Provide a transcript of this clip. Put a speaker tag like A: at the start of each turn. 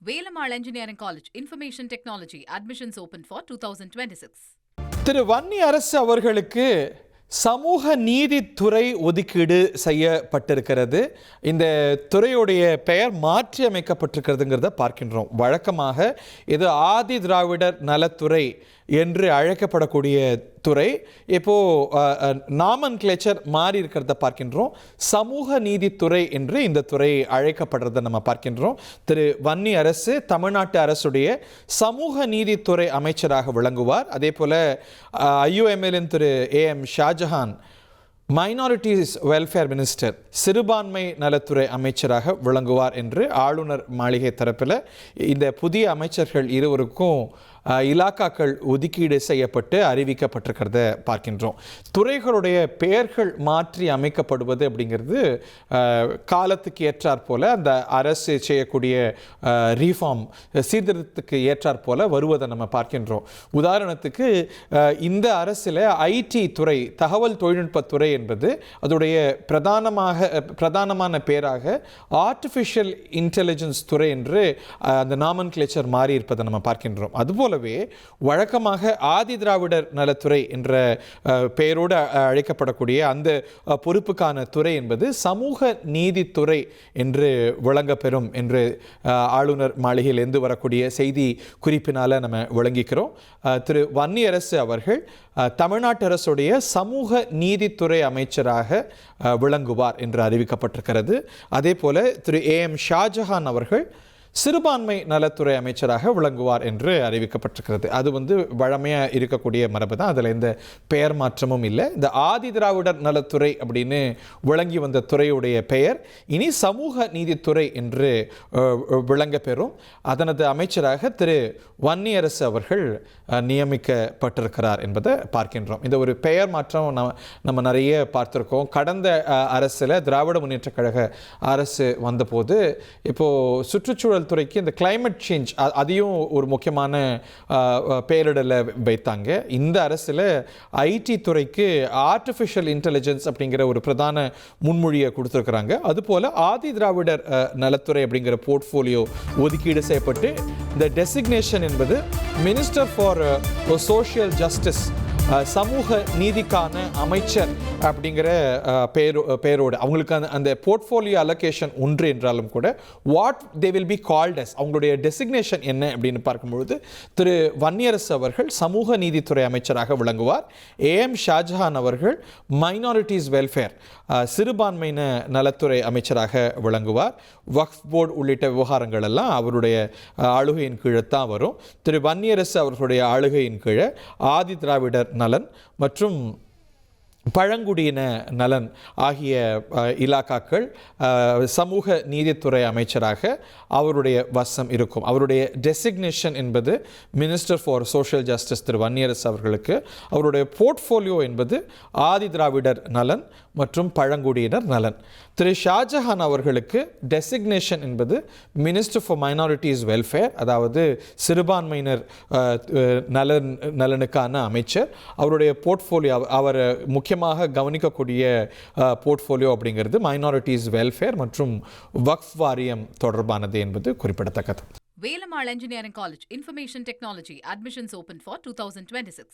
A: Velammal Engineering College, Information Technology, admissions open for 2026.
B: திரு வன்னி அரசு அவர்களுக்கு சமூக நீதித்துறை ஒதுக்கீடு செய்யப்பட்டிருக்கிறது. இந்த துறையுடைய பெயர் மாற்றி அமைக்கப்பட்டிருக்கிறதுங்கிறத பார்க்கின்றோம். வழக்கமாக இது ஆதி திராவிடர் நலத்துறை என்று அழைக்கப்படக்கூடிய துறை இப்போது நாமன்கிளேச்சர் மாறி இருக்கிறத பார்க்கின்றோம். சமூக நீதித்துறை என்று இந்த துறை அழைக்கப்படுறதை நம்ம பார்க்கின்றோம். திரு வன்னி அரசு தமிழ்நாட்டு அரசுடைய சமூக நீதித்துறை அமைச்சராக விளங்குவார். அதே போல் IUMLன் திரு AM Shahjahan minorities welfare minister சிறுபான்மை நலத்துறை அமைச்சராக விளங்குவார் என்று ஆளுநர் மாளிகை தரப்பில் இந்த புதிய அமைச்சர்கள் இருவருக்கும் இலாக்காக்கள் ஒதுக்கீடு செய்யப்பட்டு அறிவிக்கப்பட்டிருக்கிறத பார்க்கின்றோம். துறைகளுடைய பெயர்கள் மாற்றி அமைக்கப்படுவது அப்படிங்கிறது காலத்துக்கு ஏற்றாற் போல அந்த அரசு செய்யக்கூடிய ரீஃபார்ம் சீர்திருத்தத்துக்கு ஏற்றாற் போல வருவதை நம்ம பார்க்கின்றோம். உதாரணத்துக்கு இந்த அரசில் IT துறை, தகவல் தொழில்நுட்பத்துறை என்பது அதோடைய பிரதானமான பேராக ஆர்டிஃபிஷியல் இன்டெலிஜென்ஸ் துறை என்று அந்த நாமன்கிளேச்சர் மாறி இருப்பதை நம்ம பார்க்கின்றோம். அதுபோலவே வழக்கமாக ஆதி திராவிடர் நலத்துறை என்ற பெயரோடு அழைக்கப்படக்கூடிய அந்த பொறுப்புக்கான துறை என்பது சமூக நீதித்துறை என்று விளங்கப்பெறும் என்று ஆளுநர் மாளிகையிலிருந்து வரக்கூடிய செய்தி குறிப்பினால் நம்ம விளங்கிக்கிறோம். திரு வன்னி அரசு அவர்கள் தமிழ்நாட்டு அரசுடைய சமூக நீதித்துறை அமைச்சராக விளங்குவார் என்று அறிவிக்கப்பட்டிருக்கிறது. அதே போல திரு AM ஷாஜஹான் அவர்கள் சிறுபான்மை நலத்துறை அமைச்சராக விளங்குவார் என்று அறிவிக்கப்பட்டிருக்கிறது. அது வழமையாக இருக்கக்கூடிய மரபு தான், அதில் எந்த பெயர் மாற்றமும் இல்லை. இந்த ஆதி திராவிடர் நலத்துறை அப்படின்னு விளங்கி வந்த துறையுடைய பெயர் இனி சமூக நீதித்துறை என்று விளங்க பெறும். அதனது அமைச்சராக திரு வன்னி அரசு அவர்கள் நியமிக்கப்பட்டிருக்கிறார் என்பதை பார்க்கின்றோம். இந்த ஒரு பெயர் மாற்றம் நம்ம நிறைய பார்த்துருக்கோம். கடந்த அரசில் திராவிட முன்னேற்ற கழக அரசு வந்தபோது இப்போது சுற்றுச்சூழல் துறைக்கு இந்த கிளைமேட் சேஞ்ச் அதையும் ஒரு முக்கியமான பெயரிடலை வைத்தாங்க. இந்த அரசில் IT துறைக்கு ஆர்டிஃபிஷியல் இன்டெலிஜென்ஸ் அப்படிங்கிற ஒரு பிரதான முன்மொழியை கொடுத்துருக்குறாங்க. அதுபோல் ஆதி திராவிடர் நலத்துறை அப்படிங்கிற போர்ட்ஃபோலியோ ஒதுக்கீடு செய்யப்பட்டு இந்த டெசிக்னேஷன் என்பது மினிஸ்டர் ஃபார் சோஷியல் ஜஸ்டிஸ், சமூக நீதிக்கான அமைச்சர் அப்படிங்கிற பெயரோடு அவங்களுக்கு அந்த போர்ட்ஃபோலியோ அலோகேஷன் ஒன்று என்றாலும் கூட what they will be called as அவங்களுடைய டெசிக்னேஷன் என்ன அப்படின்னு பார்க்கும்பொழுது திரு வன்னியரசு அவர்கள் சமூக நீதித்துறை அமைச்சராக விளங்குவார். AM ஷாஜஹான் அவர்கள் மைனாரிட்டிஸ் வெல்ஃபேர், சிறுபான்மையின நலத்துறை அமைச்சராக விளங்குவார். வக்ஃப் போர்டு உள்ளிட்ட விவகாரங்கள் எல்லாம் அவருடைய ஆளுகையின் கீழே தான் வரும். திரு வன்னியரசு அவர்களுடைய ஆளுகையின் கீழே ஆதி திராவிடர் நலன் மற்றும் பழங்குடியின நலன் ஆகிய இலாக்காக்கள் சமூக நீதித்துறை அமைச்சராக அவருடைய வசம் இருக்கும். அவருடைய டெசிக்னேஷன் என்பது மினிஸ்டர் ஃபார் சோஷியல் ஜஸ்டிஸ் திரு வன்னியரசு அவர்களுக்கு, அவருடைய போர்ட்ஃபோலியோ என்பது ஆதி திராவிடர் நலன் மற்றும் பழங்குடியினர் நலன். திரு ஷாஜஹான் அவர்களுக்கு டெசிக்னேஷன் என்பது மினிஸ்டர் ஃபார் மைனாரிட்டிஸ் வெல்ஃபேர், அதாவது சிறுபான்மையினர் நலனுக்கான அமைச்சர். அவருடைய போர்ட்ஃபோலியோ அவர் முக்கியமாக கவனிக்கக்கூடிய போர்ட்ஃபோலியோ அப்படிங்கிறது மைனாரிட்டிஸ் வெல்ஃபேர் மற்றும் வக்ஃப் வாரியம் தொடர்பானது என்பது குறிப்பிடத்தக்கது.
A: Velammal Engineering College, Information Technology, admissions open for 2026.